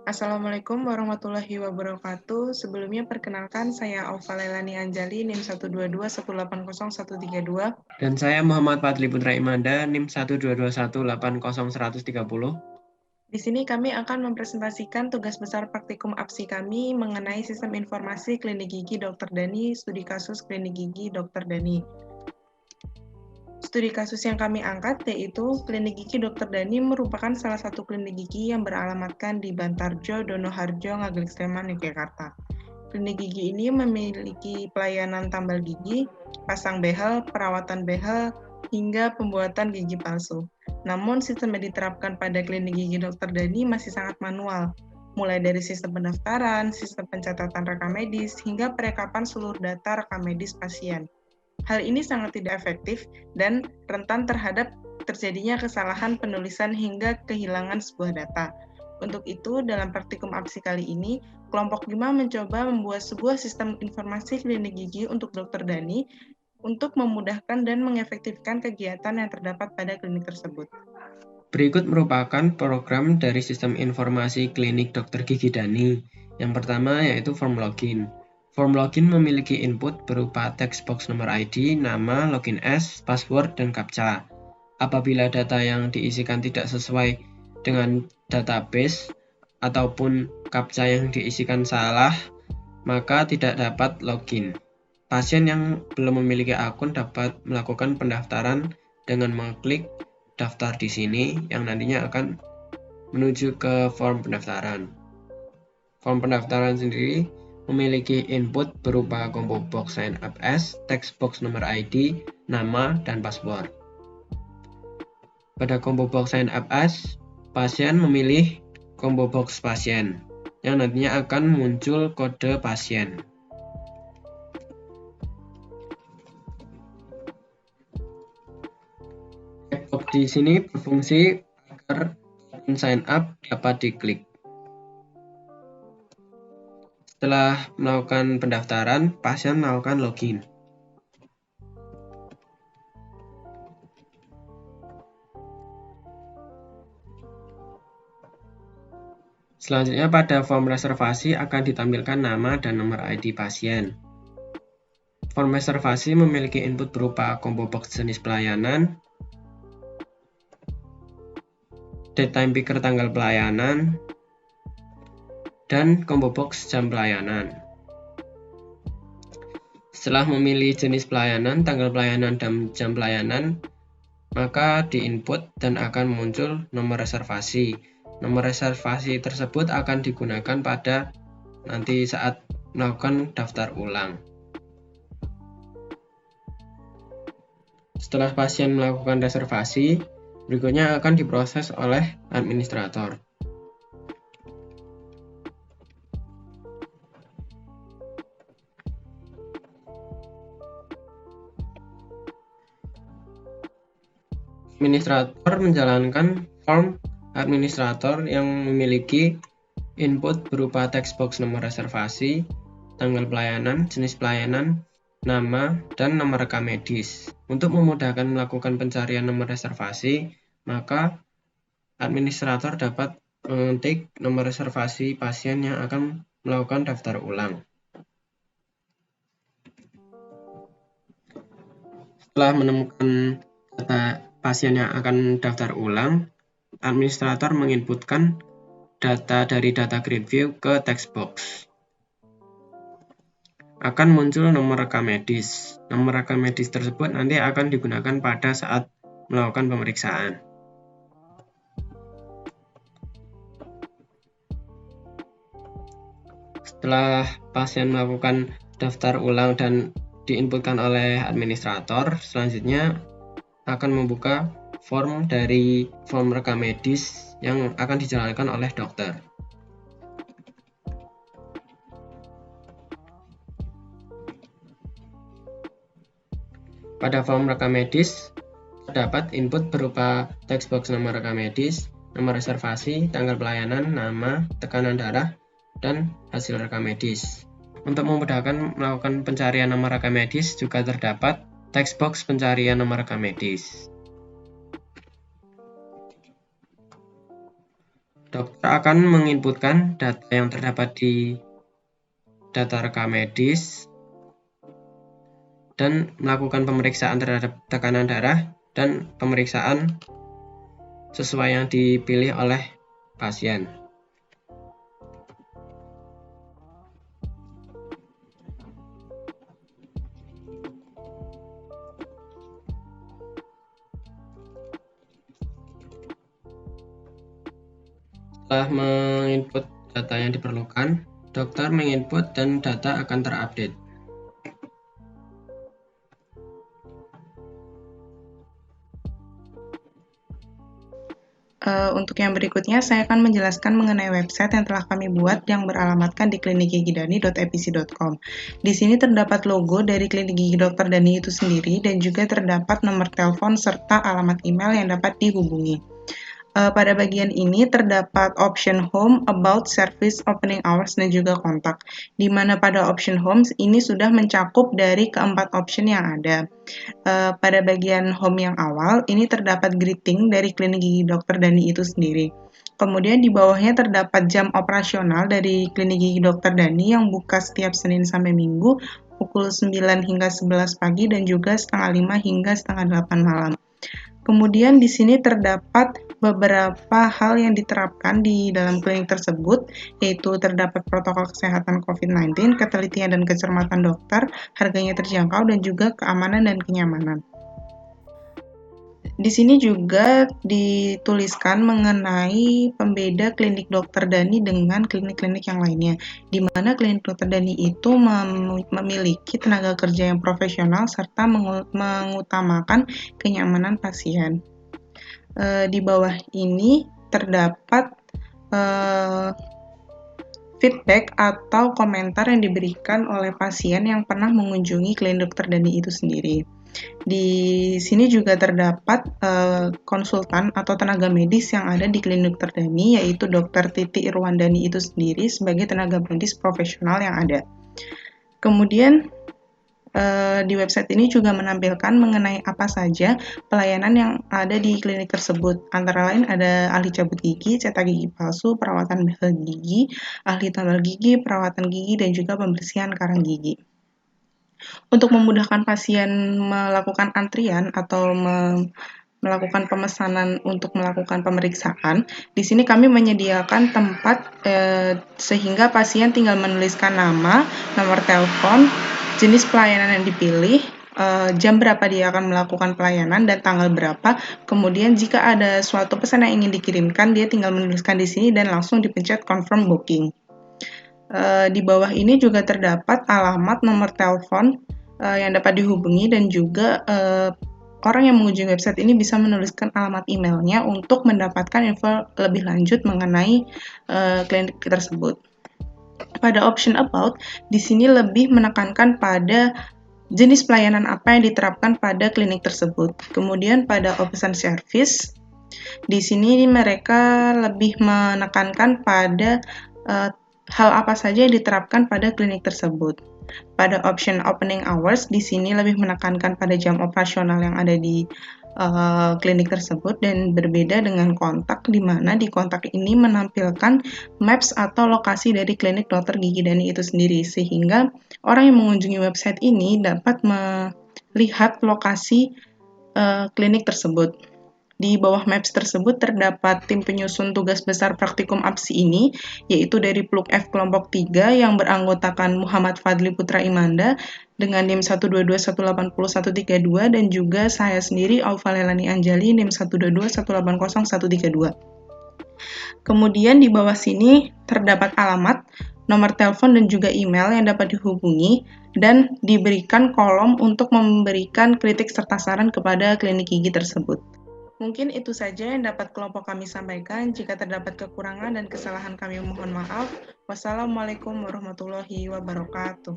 Assalamualaikum warahmatullahi wabarakatuh. Sebelumnya perkenalkan saya Aufa Lailani Anjali NIM 122180132. Dan saya Muhammad Fadli Putra Imanda, NIM 122180130. Di sini kami akan mempresentasikan tugas besar praktikum APSI kami mengenai sistem informasi klinik gigi Dr. Dani, studi kasus klinik gigi Dr. Dani. Studi kasus yang kami angkat yaitu klinik gigi Dr. Dani merupakan salah satu klinik gigi yang beralamatkan di Bantarjo, Donoharjo, Ngaglik Sleman, Yogyakarta. Klinik gigi ini memiliki pelayanan tambal gigi, pasang behel, perawatan behel, hingga pembuatan gigi palsu. Namun sistem yang diterapkan pada klinik gigi Dr. Dani masih sangat manual, mulai dari sistem pendaftaran, sistem pencatatan rekam medis, hingga perekapan seluruh data rekam medis pasien. Hal ini sangat tidak efektif dan rentan terhadap terjadinya kesalahan penulisan hingga kehilangan sebuah data. Untuk itu, dalam praktikum APSI kali ini, kelompok 5 mencoba membuat sebuah sistem informasi klinik gigi untuk Dr. Dani untuk memudahkan dan mengefektifkan kegiatan yang terdapat pada klinik tersebut. Berikut merupakan program dari sistem informasi klinik Dr. Gigi Dani. Yang pertama yaitu form login. Form login memiliki input berupa text box nomor ID, nama, login S, password, dan CAPTCHA. Apabila data yang diisikan tidak sesuai dengan database ataupun CAPTCHA yang diisikan salah, maka tidak dapat login. Pasien yang belum memiliki akun dapat melakukan pendaftaran dengan mengklik daftar di sini yang nantinya akan menuju ke form pendaftaran. Form pendaftaran sendiri memiliki input berupa combo box sign up as, text box nomor ID, nama, dan password. Pada combo box sign up as, pasien memilih combo box pasien yang nantinya akan muncul kode pasien. Checkbox di sini berfungsi agar button sign up dapat diklik. Setelah melakukan pendaftaran, pasien melakukan login. Selanjutnya pada form reservasi akan ditampilkan nama dan nomor ID pasien. Form reservasi memiliki input berupa combo box jenis pelayanan, date time picker tanggal pelayanan, dan combo box jam pelayanan. Setelah memilih jenis pelayanan, tanggal pelayanan, dan jam pelayanan, maka diinput dan akan muncul nomor reservasi. Nomor reservasi tersebut akan digunakan pada nanti saat melakukan daftar ulang. Setelah pasien melakukan reservasi, berikutnya akan diproses oleh administrator. Administrator menjalankan form administrator yang memiliki input berupa text box nomor reservasi, tanggal pelayanan, jenis pelayanan, nama, dan nomor rekam medis. Untuk memudahkan melakukan pencarian nomor reservasi, maka administrator dapat mengetik nomor reservasi pasien yang akan melakukan daftar ulang. Setelah menemukan data pasien yang akan daftar ulang, administrator menginputkan data dari data grid view ke text box. Akan muncul nomor rekam medis. Nomor rekam medis tersebut nanti akan digunakan pada saat melakukan pemeriksaan. Setelah pasien melakukan daftar ulang dan diinputkan oleh administrator, selanjutnya akan membuka form dari form rekam medis yang akan dijalankan oleh dokter. Pada form rekam medis terdapat input berupa text box nomor rekam medis, nomor reservasi, tanggal pelayanan, nama, tekanan darah, dan hasil rekam medis. Untuk memudahkan melakukan pencarian nomor rekam medis juga terdapat text box pencarian nomor rekam medis. Dokter akan menginputkan data yang terdapat di data rekam medis dan melakukan pemeriksaan terhadap tekanan darah dan pemeriksaan sesuai yang dipilih oleh pasien. Setelah menginput data yang diperlukan, dokter menginput dan data akan terupdate. Untuk yang berikutnya, saya akan menjelaskan mengenai website yang telah kami buat yang beralamatkan di klinikgigidani.epc.com. Di sini terdapat logo dari Klinik Gigi Dr. Dani itu sendiri dan juga terdapat nomor telepon serta alamat email yang dapat dihubungi. Pada bagian ini terdapat option home, about, service, opening hours, dan juga kontak. Di mana pada option home ini sudah mencakup dari keempat option yang ada. Pada bagian home yang awal, ini terdapat greeting dari Klinik Gigi Dr. Dani itu sendiri. Kemudian di bawahnya terdapat jam operasional dari Klinik Gigi Dr. Dani yang buka setiap Senin sampai Minggu pukul 9 hingga 11 pagi dan juga setengah 5 hingga setengah 8 malam. Kemudian di sini terdapat beberapa hal yang diterapkan di dalam klinik tersebut, yaitu terdapat protokol kesehatan COVID-19, ketelitian dan kecermatan dokter, harganya terjangkau, dan juga keamanan dan kenyamanan. Di sini juga dituliskan mengenai pembeda klinik Dr. Dani dengan klinik-klinik yang lainnya, di mana klinik Dr. Dani itu memiliki tenaga kerja yang profesional serta mengutamakan kenyamanan pasien. Di bawah ini terdapat feedback atau komentar yang diberikan oleh pasien yang pernah mengunjungi klinik Dr. Dani itu sendiri. Di sini juga terdapat konsultan atau tenaga medis yang ada di klinik Dr. Dani, yaitu Dr. Titi Irwandani itu sendiri sebagai tenaga medis profesional yang ada. Kemudian di website ini juga menampilkan mengenai apa saja pelayanan yang ada di klinik tersebut. Antara lain ada ahli cabut gigi, cetak gigi palsu, perawatan behel gigi, ahli tambal gigi, perawatan gigi, dan juga pembersihan karang gigi. Untuk memudahkan pasien melakukan antrian atau melakukan pemesanan untuk melakukan pemeriksaan, di sini kami menyediakan tempat sehingga pasien tinggal menuliskan nama, nomor telepon, jenis pelayanan yang dipilih, jam berapa dia akan melakukan pelayanan dan tanggal berapa. Kemudian jika ada suatu pesan yang ingin dikirimkan, dia tinggal menuliskan di sini dan langsung dipencet confirm booking. Di bawah ini juga terdapat alamat nomor telepon yang dapat dihubungi dan juga orang yang mengunjungi website ini bisa menuliskan alamat emailnya untuk mendapatkan info lebih lanjut mengenai klinik tersebut. Pada option about, di sini lebih menekankan pada jenis pelayanan apa yang diterapkan pada klinik tersebut. Kemudian pada option service, di sini mereka lebih menekankan pada hal apa saja yang diterapkan pada klinik tersebut. Pada option opening hours, di sini lebih menekankan pada jam operasional yang ada di klinik tersebut dan berbeda dengan kontak, di mana di kontak ini menampilkan maps atau lokasi dari klinik Dr. Gigi Dani itu sendiri, sehingga orang yang mengunjungi website ini dapat melihat lokasi klinik tersebut. Di bawah maps tersebut terdapat tim penyusun tugas besar praktikum APSI ini, yaitu dari Pluk F kelompok 3 yang beranggotakan Muhammad Fadli Putra Imanda dengan NIM 122180132 dan juga saya sendiri Aufa Lelani Anjali NIM 122180132. Kemudian di bawah sini terdapat alamat, nomor telepon dan juga email yang dapat dihubungi dan diberikan kolom untuk memberikan kritik serta saran kepada klinik gigi tersebut. Mungkin itu saja yang dapat kelompok kami sampaikan. Jika terdapat kekurangan dan kesalahan kami mohon maaf. Wassalamualaikum warahmatullahi wabarakatuh.